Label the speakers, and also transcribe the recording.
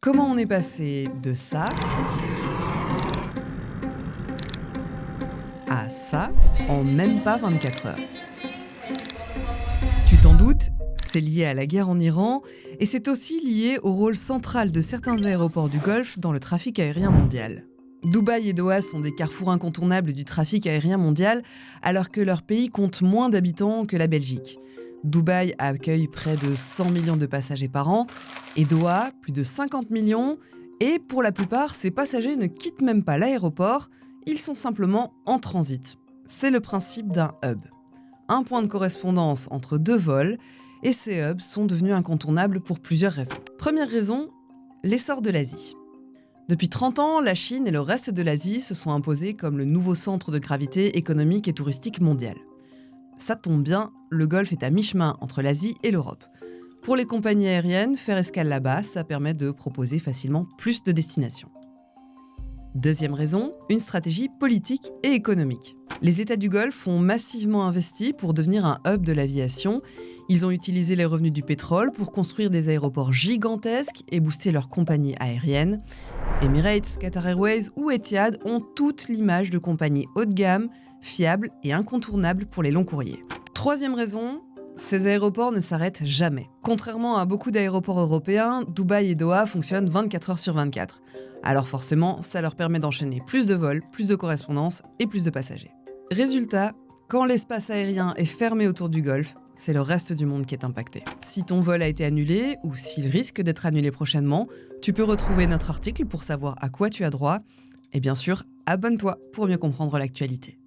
Speaker 1: Comment on est passé de ça à ça en même pas 24 heures? Tu t'en doutes, c'est lié à la guerre en Iran et c'est aussi lié au rôle central de certains aéroports du Golfe dans le trafic aérien mondial. Dubaï et Doha sont des carrefours incontournables du trafic aérien mondial alors que leur pays compte moins d'habitants que la Belgique. Dubaï accueille près de 100 millions de passagers par an et Doha plus de 50 millions et pour la plupart, ces passagers ne quittent même pas l'aéroport, ils sont simplement en transit. C'est le principe d'un hub. Un point de correspondance entre deux vols et ces hubs sont devenus incontournables pour plusieurs raisons. Première raison, l'essor de l'Asie. Depuis 30 ans, la Chine et le reste de l'Asie se sont imposés comme le nouveau centre de gravité économique et touristique mondial. Ça tombe bien, le Golfe est à mi-chemin entre l'Asie et l'Europe. Pour les compagnies aériennes, faire escale là-bas, ça permet de proposer facilement plus de destinations. Deuxième raison, une stratégie politique et économique. Les États du Golfe ont massivement investi pour devenir un hub de l'aviation. Ils ont utilisé les revenus du pétrole pour construire des aéroports gigantesques et booster leurs compagnies aériennes. Emirates, Qatar Airways ou Etihad ont toute l'image de compagnies haut de gamme, fiables et incontournables pour les longs courriers. Troisième raison, ces aéroports ne s'arrêtent jamais. Contrairement à beaucoup d'aéroports européens, Dubaï et Doha fonctionnent 24 heures sur 24. Alors forcément, ça leur permet d'enchaîner plus de vols, plus de correspondances et plus de passagers. Résultat, quand l'espace aérien est fermé autour du Golfe, c'est le reste du monde qui est impacté. Si ton vol a été annulé ou s'il risque d'être annulé prochainement, tu peux retrouver notre article pour savoir à quoi tu as droit. Et bien sûr, abonne-toi pour mieux comprendre l'actualité.